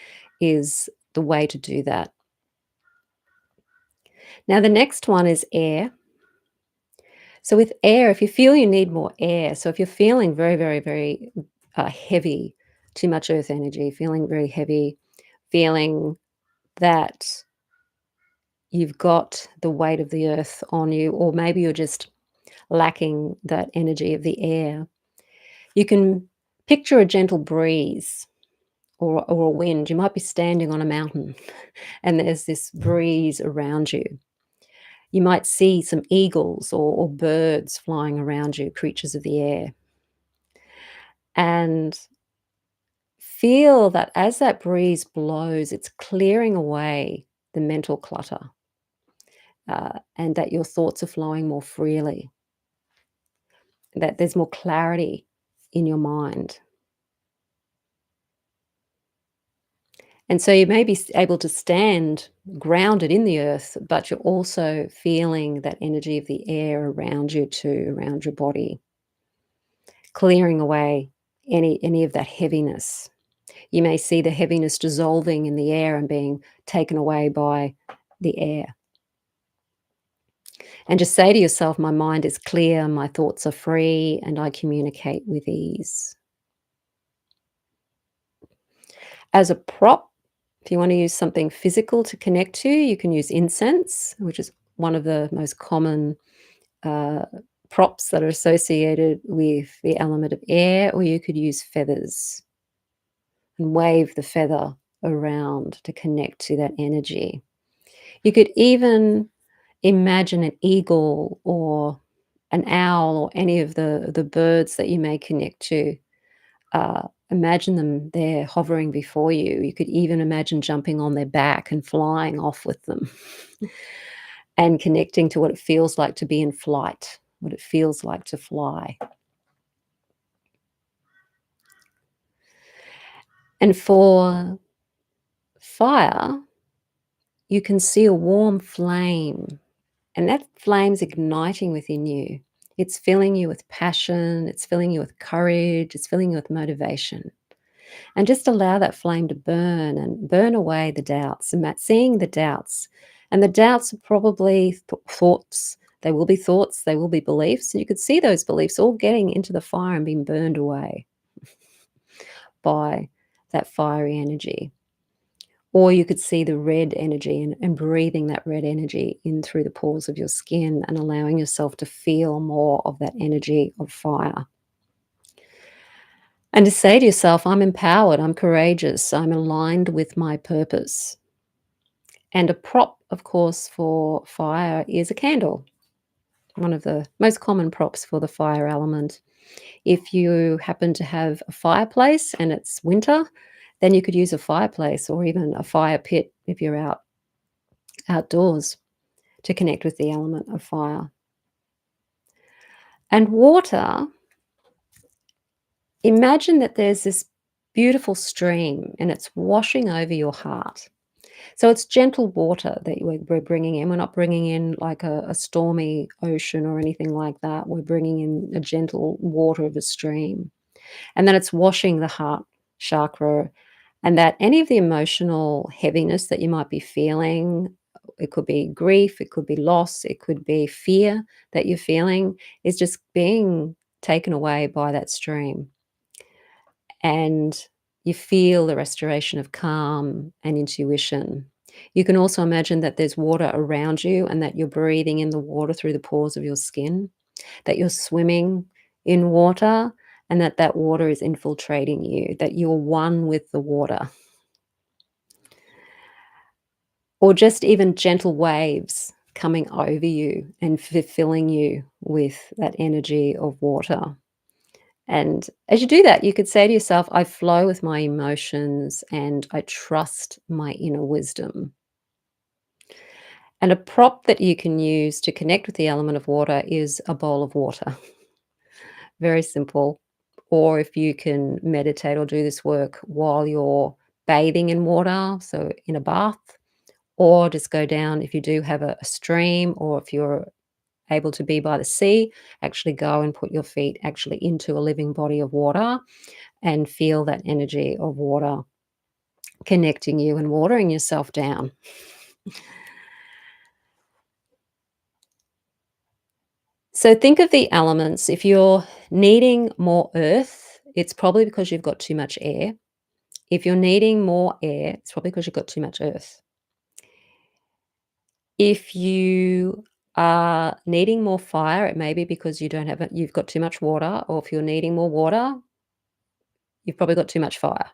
is the way to do that. Now, the next one is air. So, with air, if you feel you need more air, so if you're feeling very, very, very heavy, too much earth energy, feeling very heavy, feeling that you've got the weight of the earth on you, or maybe you're just lacking that energy of the air, you can picture a gentle breeze or a wind. You might be standing on a mountain and there's this breeze around you. You might see some eagles or birds flying around you, creatures of the air, and feel that as that breeze blows, it's clearing away the mental clutter, and that your thoughts are flowing more freely, that there's more clarity in your mind. And so you may be able to stand grounded in the earth, but you're also feeling that energy of the air around you too, around your body, clearing away any of that heaviness. You may see the heaviness dissolving in the air and being taken away by the air. And just say to yourself, my mind is clear, my thoughts are free, and I communicate with ease. As a prop, if you want to use something physical to connect to, you can use incense, which is one of the most common uh, props that are associated with the element of air, or you could use feathers and wave the feather around to connect to that energy. You could even imagine an eagle or an owl or any of the birds that you may connect to. Imagine them there hovering before you. You could even imagine jumping on their back and flying off with them and connecting to what it feels like to be in flight, what it feels like to fly. And for fire, you can see a warm flame, and that flame's igniting within you. It's filling you with passion, it's filling you with courage, it's filling you with motivation. And just allow that flame to burn and burn away the doubts, and seeing the doubts. And the doubts are probably thoughts. They will be thoughts, they will be beliefs. And you could see those beliefs all getting into the fire and being burned away by that fiery energy. Or you could see the red energy and breathing that red energy in through the pores of your skin and allowing yourself to feel more of that energy of fire. And to say to yourself, I'm empowered, I'm courageous, I'm aligned with my purpose. And a prop, of course, for fire is a candle, one of the most common props for the fire element. If you happen to have a fireplace and it's winter, then you could use a fireplace or even a fire pit if you're outdoors to connect with the element of fire. And water, imagine that there's this beautiful stream and it's washing over your heart. So it's gentle water that we're bringing in. We're not bringing in like a stormy ocean or anything like that. We're bringing in a gentle water of a stream. And then it's washing the heart chakra, and that any of the emotional heaviness that you might be feeling, it could be grief, it could be loss, it could be fear that you're feeling, is just being taken away by that stream. And you feel the restoration of calm and intuition. You can also imagine that there's water around you and that you're breathing in the water through the pores of your skin, that you're swimming in water and that that water is infiltrating you, that you're one with the water. Or just even gentle waves coming over you and fulfilling you with that energy of water. And as you do that, you could say to yourself, I flow with my emotions and I trust my inner wisdom. And a prop that you can use to connect with the element of water is a bowl of water. Very simple. Or if you can meditate or do this work while you're bathing in water, so in a bath, or just go down if you do have a stream, or if you're able to be by the sea, actually go and put your feet actually into a living body of water and feel that energy of water connecting you and watering yourself down. So think of the elements. If you're needing more earth, it's probably because you've got too much air. If you're needing more air, it's probably because you've got too much earth. If you are needing more fire, it may be because you've got too much water, or if you're needing more water, you've probably got too much fire.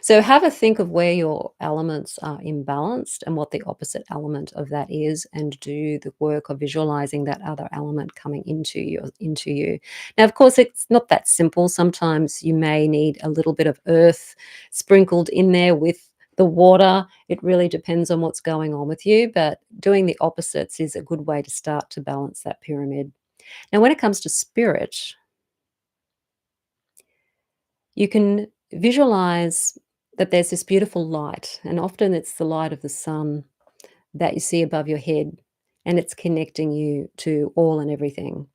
So have a think of where your elements are imbalanced and what the opposite element of that is, and do the work of visualizing that other element coming into you. Now, of course, it's not that simple. Sometimes you may need a little bit of earth sprinkled in there with the water. It really depends on what's going on with you, but doing the opposites is a good way to start to balance that pyramid. Now, when it comes to spirit, you can visualize that there's this beautiful light, and often it's the light of the sun that you see above your head, and it's connecting you to all and everything.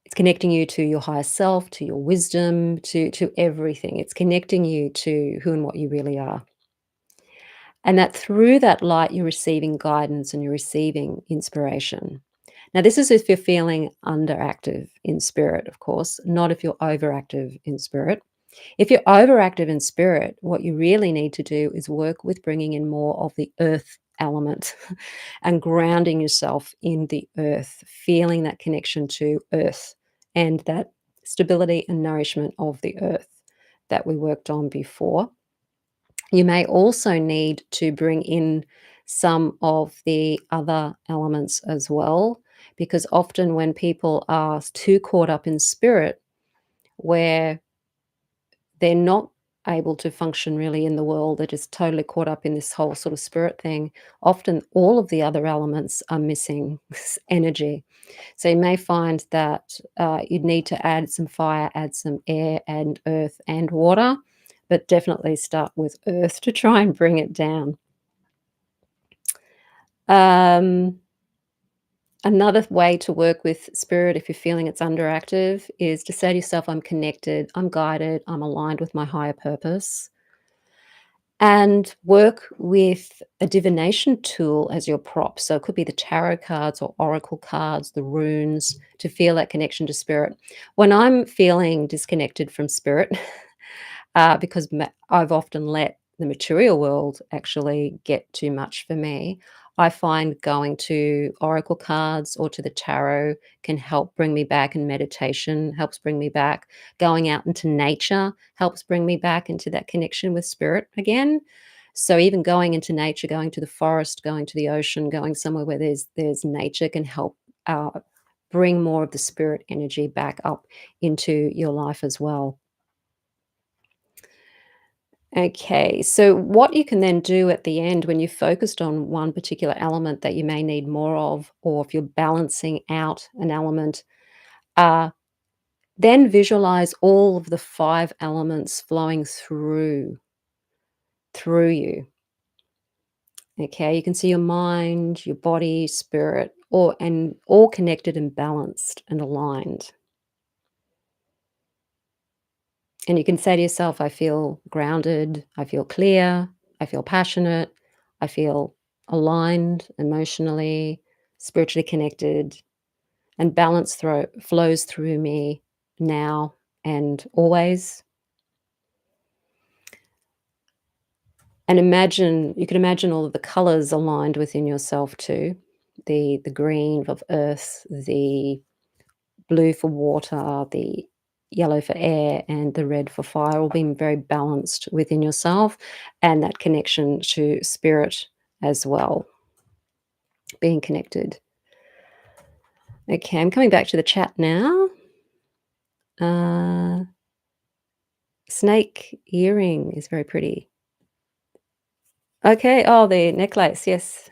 It's connecting you to your higher self, to your wisdom, to everything. It's connecting you to who and what you really are. And that through that light, you're receiving guidance and you're receiving inspiration. Now, this is if you're feeling underactive in spirit, of course, not if you're overactive in spirit. If you're overactive in spirit, what you really need to do is work with bringing in more of the earth element and grounding yourself in the earth, feeling that connection to earth and that stability and nourishment of the earth that we worked on before. You may also need to bring in some of the other elements as well, because often when people are too caught up in spirit, where they're not able to function really in the world, they're just totally caught up in this whole sort of spirit thing, often all of the other elements are missing energy. So you may find that you'd need to add some fire, add some air and earth and water, but definitely start with earth to try and bring it down. Um, Another way to work with spirit, if you're feeling it's underactive, is to say to yourself, I'm connected, I'm guided, I'm aligned with my higher purpose. And work with a divination tool as your prop. So it could be the tarot cards or oracle cards, the runes, to feel that connection to spirit. When I'm feeling disconnected from spirit, because I've often let the material world actually get too much for me. I find going to oracle cards or to the tarot can help bring me back, and meditation helps bring me back. Going out into nature helps bring me back into that connection with spirit again. So even going into nature, going to the forest, going to the ocean, going somewhere where there's nature can help uh, bring more of the spirit energy back up into your life as well. Okay, so what you can then do at the end when you've focused on one particular element that you may need more of, or if you're balancing out an element, uh, then visualize all of the five elements flowing through you. Okay, you can see your mind, your body, spirit, all connected and balanced and aligned. And you can say to yourself, I feel grounded, I feel clear, I feel passionate, I feel aligned emotionally, spiritually connected, and flows through me now and always. And you can imagine all of the colors aligned within yourself too. The green of earth, the blue for water, the yellow for air, and the red for fire, all being very balanced within yourself, and that connection to spirit as well. being connected. Okay, I'm coming back to the chat now. Uh, snake earring is very pretty. Okay, oh, the necklace, yes.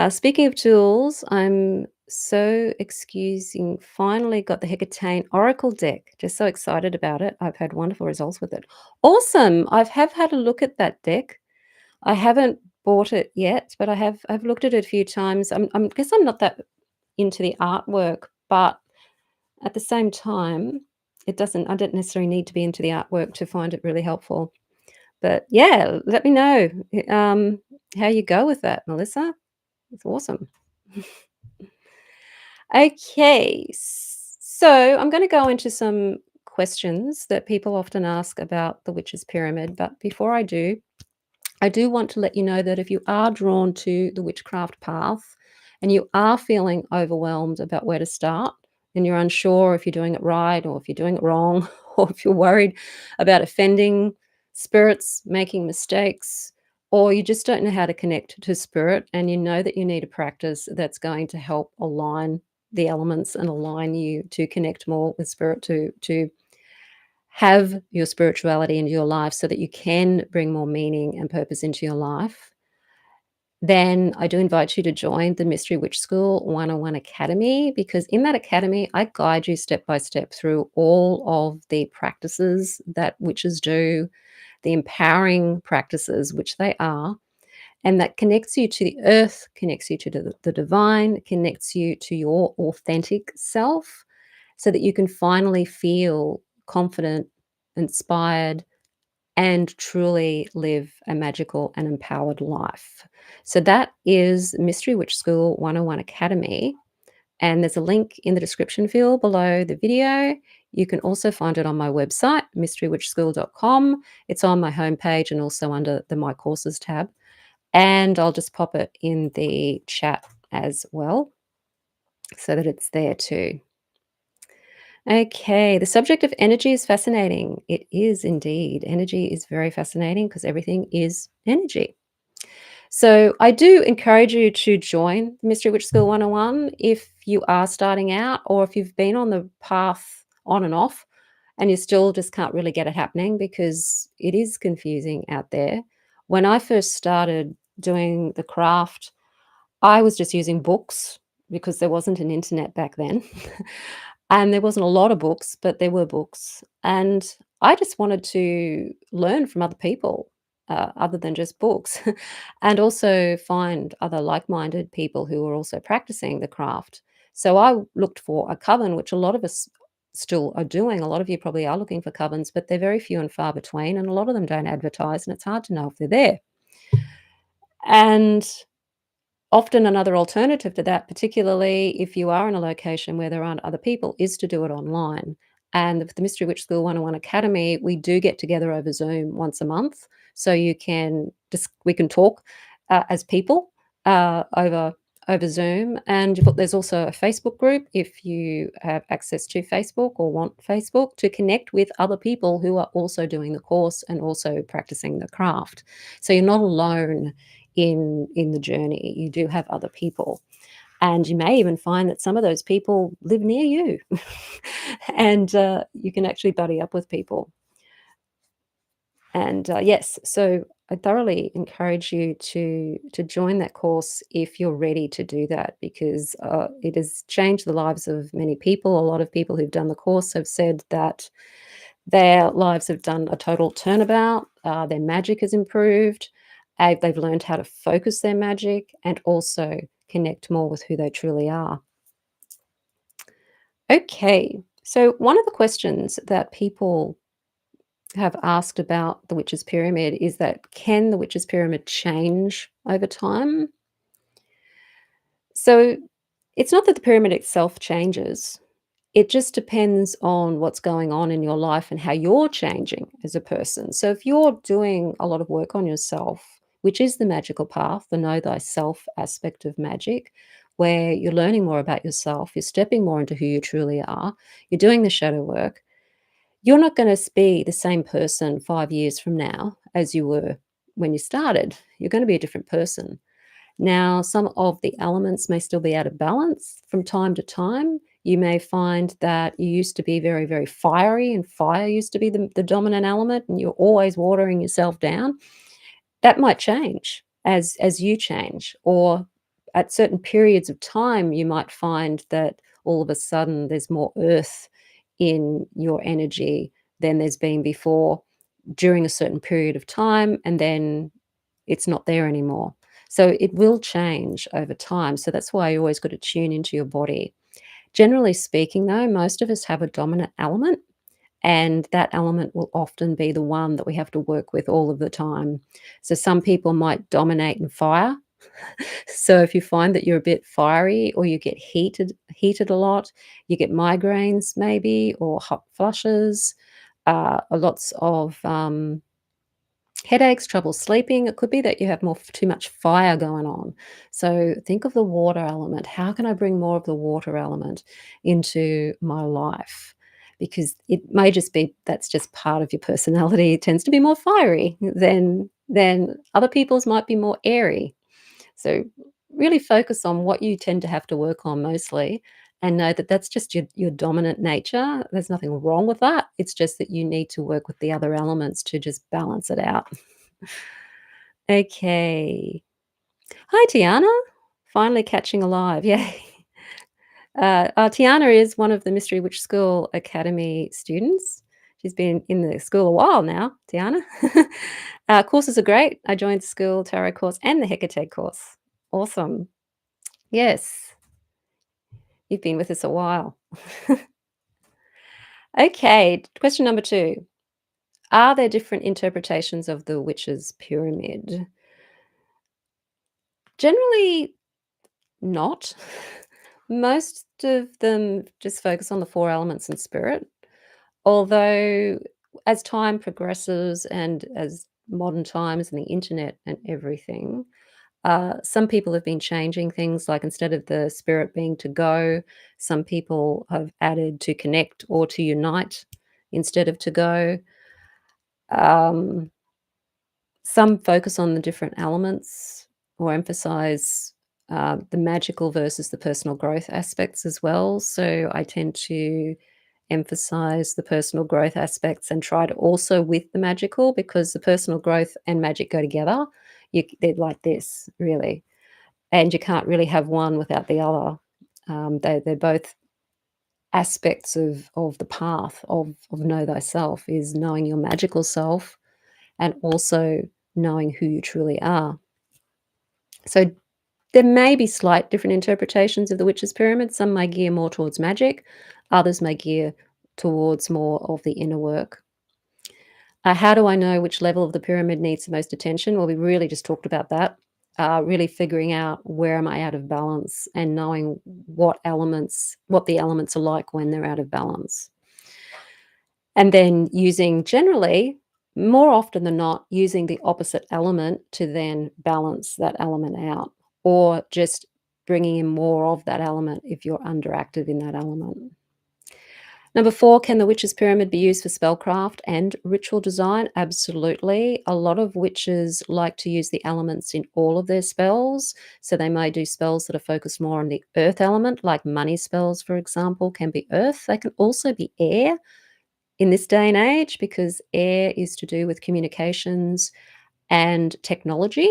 Speaking of tools, I'm so excusing finally got the Hecatane Oracle deck. Just so excited about it. I've had wonderful results with it. Awesome. Have had a look at that deck. I haven't bought it yet, but I've looked at it a few times. Guess I'm not that into the artwork, but at the same time, I don't necessarily need to be into the artwork to find it really helpful. But yeah, let me know, how you go with that, Melissa. It's awesome. Okay, so I'm gonna go into some questions that people often ask about the witch's pyramid, but before I do want to let you know that if you are drawn to the witchcraft path and you are feeling overwhelmed about where to start and you're unsure if you're doing it right or if you're doing it wrong, or if you're worried about offending spirits, making mistakes, or you just don't know how to connect to spirit and you know that you need a practice that's going to help align the elements and align you to connect more with spirit, to have your spirituality into your life so that you can bring more meaning and purpose into your life, then I do invite you to join the Mystery Witch School 101 Academy, because in that academy, I guide you step by step through all of the practices that witches do, the empowering practices, which they are, and that connects you to the earth, connects you to the divine, connects you to your authentic self, so that you can finally feel confident, inspired, and truly live a magical and empowered life. So that is Mystery Witch School 101 Academy. And there's a link in the description field below the video. You can also find it on my website, mysterywitchschool.com. It's on my homepage and also under the My Courses tab. And I'll just pop it in the chat as well so that it's there too. Okay, the subject of energy is fascinating. It is indeed. Energy is very fascinating because everything is energy. So I do encourage you to join the Mystery Witch School 101 if you are starting out or if you've been on the path on and off and you still just can't really get it happening because it is confusing out there. When I first started doing the craft, I was just using books because there wasn't an internet back then. And there wasn't a lot of books, but there were books. And I just wanted to learn from other people, other than just books, and also find other like minded people who were also practicing the craft. So I looked for a coven, which a lot of us still are doing. A lot of you probably are looking for covens, but they're very few and far between. And a lot of them don't advertise, and it's hard to know if they're there. And often another alternative to that, particularly if you are in a location where there aren't other people, is to do it online. And with the Mystery Witch School 101 Academy, we do get together over Zoom once a month. So you can just we can talk as people over Zoom. And there's also a Facebook group if you have access to Facebook or want Facebook to connect with other people who are also doing the course and also practicing the craft. So you're not alone in the journey. You do have other people, and you may even find that some of those people live near you, and you can actually buddy up with people. And yes, so I thoroughly encourage you to join that course if you're ready to do that, because it has changed the lives of many people. A lot of people who've done the course have said that their lives have done a total turnabout. Their magic has improved. They've learned how to focus their magic and also connect more with who they truly are. Okay, so one of the questions that people have asked about the witch's pyramid is that can the witch's pyramid change over time? So it's not that the pyramid itself changes. It just depends on what's going on in your life and how you're changing as a person. So if you're doing a lot of work on yourself, which is the magical path, the know thyself aspect of magic, where you're learning more about yourself, you're stepping more into who you truly are, you're doing the shadow work, you're not going to be the same person 5 years from now as you were when you started. You're going to be a different person. Now, some of the elements may still be out of balance from time to time. You may find that you used to be very, very fiery, and fire used to be the dominant element, and you're always watering yourself down. That might change as you change, or at certain periods of time, you might find that all of a sudden there's more earth in your energy than there's been before during a certain period of time, and then it's not there anymore. So it will change over time. So that's why you always got to tune into your body. Generally speaking, though, most of us have a dominant element, and that element will often be the one that we have to work with all of the time. So some people might dominate in fire. So if you find that you're a bit fiery, or you get heated a lot, you get migraines maybe, or hot flushes, lots of headaches, trouble sleeping. It could be that you have too much fire going on. So think of the water element. How can I bring more of the water element into my life? Because it may just be that's just part of your personality. It tends to be more fiery than other people's might be more airy. So really focus on what you tend to have to work on mostly, and know that that's just your dominant nature. There's nothing wrong with that. It's just that you need to work with the other elements to just balance it out. Okay. Hi, Tiana. Finally catching alive. Yay. Tiana is one of the Mystery Witch School Academy students. She's been in the school a while now, Tiana. Courses are great. I joined the school tarot course and the Hecate course. Awesome. Yes, you've been with us a while. Okay, question number 2. Are there different interpretations of the witch's pyramid? Generally not. Most of them just focus on the 4 elements and spirit, although as time progresses and as modern times and the internet and everything, some people have been changing things, like instead of the spirit being to go, some people have added to connect or to unite instead of to go. Um, some focus on the different elements or emphasize the magical versus the personal growth aspects as well. So I tend to emphasize the personal growth aspects and try to also with the magical, because the personal growth and magic go together. They're like this, really, and you can't really have one without the other. They're both aspects of the path of know thyself, is knowing your magical self and also knowing who you truly are. So there may be slight different interpretations of the witch's pyramid. Some may gear more towards magic, others may gear towards more of the inner work. How do I know which level of the pyramid needs the most attention? Well, we really just talked about that. Really figuring out where am I out of balance, and knowing what the elements are like when they're out of balance. And then generally, more often than not, using the opposite element to then balance that element out, or just bringing in more of that element if you're underactive in that element. Number 4, can the witch's pyramid be used for spellcraft and ritual design? Absolutely. A lot of witches like to use the elements in all of their spells. So they may do spells that are focused more on the earth element, like money spells, for example, can be earth. They can also be air in this day and age, because air is to do with communications and technology.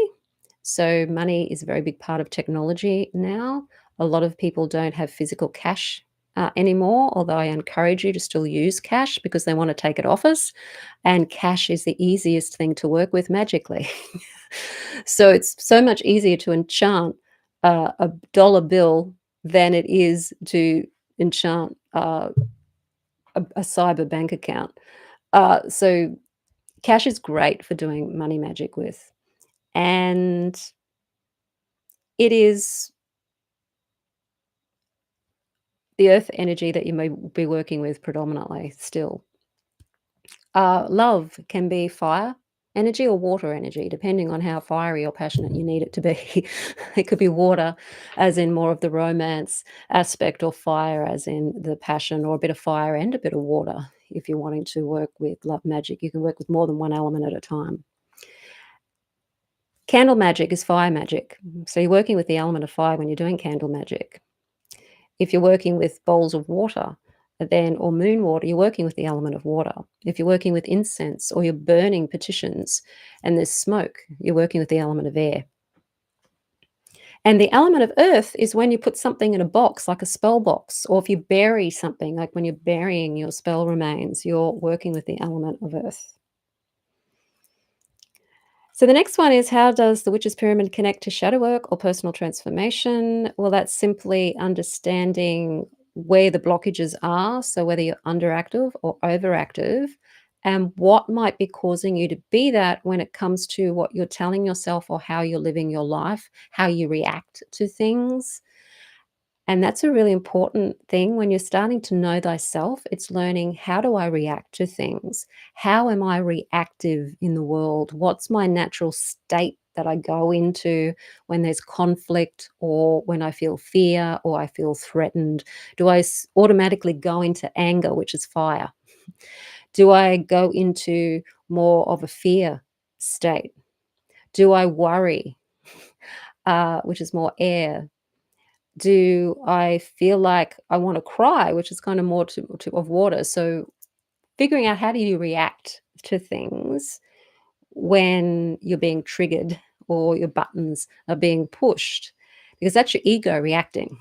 So money is a very big part of technology now. A lot of people don't have physical cash anymore, although I encourage you to still use cash because they want to take it off us. And cash is the easiest thing to work with magically. So it's so much easier to enchant a dollar bill than it is to enchant a cyber bank account. So cash is great for doing money magic with. And it is the earth energy that you may be working with predominantly still. Love can be fire energy or water energy, depending on how fiery or passionate you need it to be. It could be water, as in more of the romance aspect, or fire, as in the passion, or a bit of fire and a bit of water. If you're wanting to work with love magic, you can work with more than one element at a time. Candle magic is fire magic. So you're working with the element of fire when you're doing candle magic. If you're working with bowls of water, then or moon water, you're working with the element of water. If you're working with incense or you're burning petitions and there's smoke, you're working with the element of air. And the element of earth is when you put something in a box, like a spell box, or if you bury something, like when you're burying your spell remains, you're working with the element of earth. So the next one is, how does the witch's pyramid connect to shadow work or personal transformation? Well, that's simply understanding where the blockages are. So whether you're underactive or overactive, and what might be causing you to be that when it comes to what you're telling yourself or how you're living your life, how you react to things. And that's a really important thing when you're starting to know thyself. It's learning, how do I react to things? How am I reactive in the world? What's my natural state that I go into when there's conflict or when I feel fear or I feel threatened? Do I automatically go into anger, which is fire? Do I go into more of a fear state? Do I worry, which is more air? Do I feel like I wanna cry, which is kind of more to of water? So figuring out, how do you react to things when you're being triggered or your buttons are being pushed, because that's your ego reacting.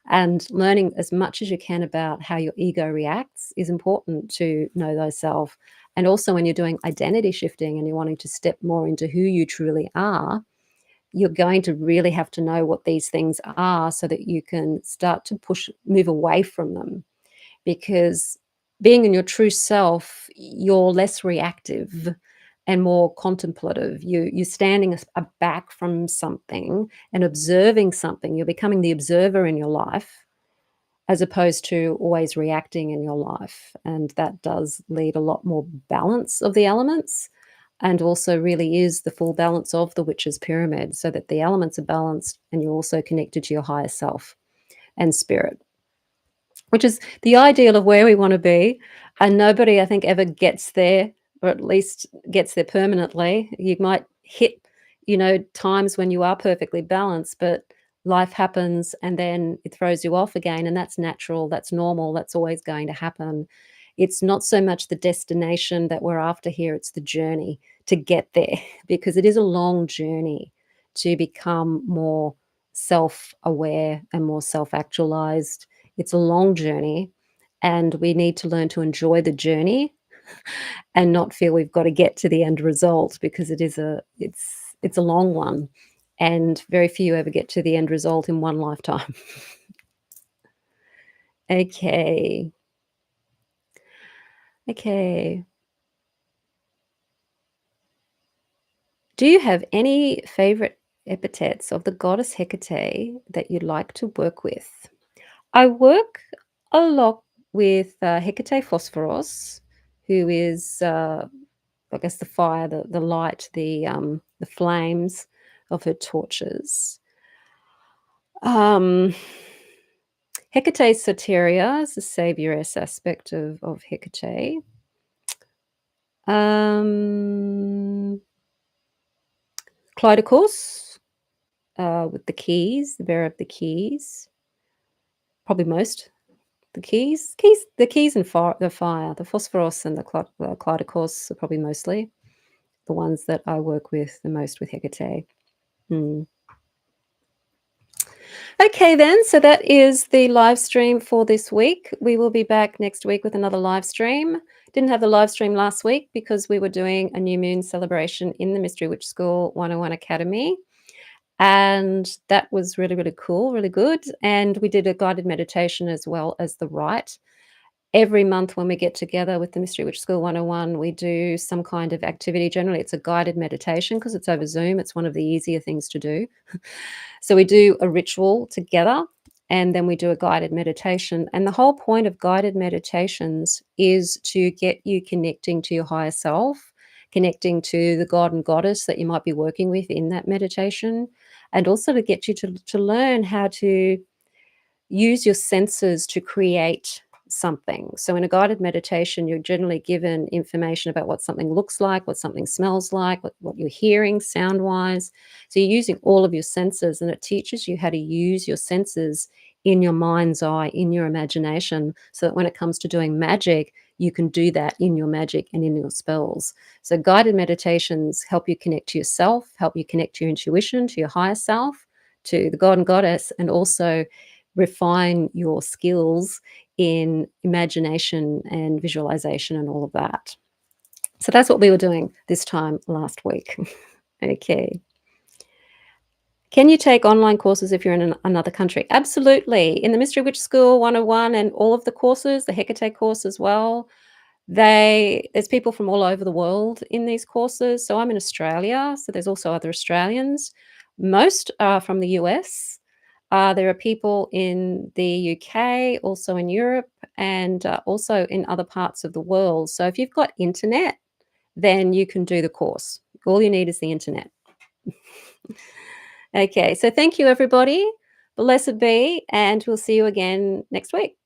And learning as much as you can about how your ego reacts is important to know thyself. And also when you're doing identity shifting and you're wanting to step more into who you truly are, you're going to really have to know what these things are so that you can start to move away from them. Because being in your true self, you're less reactive and more contemplative. You're standing back from something and observing something. You're becoming the observer in your life as opposed to always reacting in your life. And that does lead a lot more balance of the elements, and also really is the full balance of the witch's pyramid, so that the elements are balanced and you're also connected to your higher self and spirit, which is the ideal of where we want to be. And nobody, I think, ever gets there, or at least gets there permanently. You might hit, times when you are perfectly balanced, but life happens and then it throws you off again. And that's natural, that's normal, that's always going to happen. It's not so much the destination that we're after here, it's the journey to get there, because it is a long journey to become more self aware and more self actualized. It's a long journey, and we need to learn to enjoy the journey and not feel we've got to get to the end result, because it's a long one, and very few ever get to the end result in one lifetime. Okay. Okay. Do you have any favorite epithets of the goddess Hecate that you'd like to work with? I work a lot with Hecate Phosphoros, who is, I guess, the fire, the light, the flames of her torches. Um, Hecate Soteria is the savioress aspect of Hecate. Clydocus, with the keys, the bearer of the keys. Probably most. The keys and fire, the Phosphoros and the Clydocus are probably mostly the ones that I work with the most with Hecate. Okay then, so that is the live stream for this week. We will be back next week with another live stream. Didn't have the live stream last week because we were doing a new moon celebration in the Mystery Witch School 101 Academy. And that was really, really cool, really good. And we did a guided meditation as well as the rite. Every month when we get together with the Mystery Witch School 101, we do some kind of activity. Generally, it's a guided meditation because it's over Zoom. It's one of the easier things to do. So we do a ritual together, and then we do a guided meditation. And the whole point of guided meditations is to get you connecting to your higher self, connecting to the god and goddess that you might be working with in that meditation, and also to get you to learn how to use your senses to create something. So in a guided meditation, you're generally given information about what something looks like, what something smells like, what you're hearing sound wise. So you're using all of your senses, and it teaches you how to use your senses in your mind's eye, in your imagination, so that when it comes to doing magic, you can do that in your magic and in your spells. So guided meditations help you connect to yourself, help you connect to your intuition, to your higher self, to the god and goddess, and also refine your skills in imagination and visualization and all of that. So that's what we were doing this time last week. Okay. Can you take online courses if you're in another country? Absolutely. In the Mystery Witch School 101 and all of the courses, the Hecate course as well, there's people from all over the world in these courses. So I'm in Australia, so there's also other Australians. Most are from the US. There are people in the UK, also in Europe, and also in other parts of the world. So if you've got internet, then you can do the course. All you need is the internet. Okay, so thank you, everybody. Blessed be, and we'll see you again next week.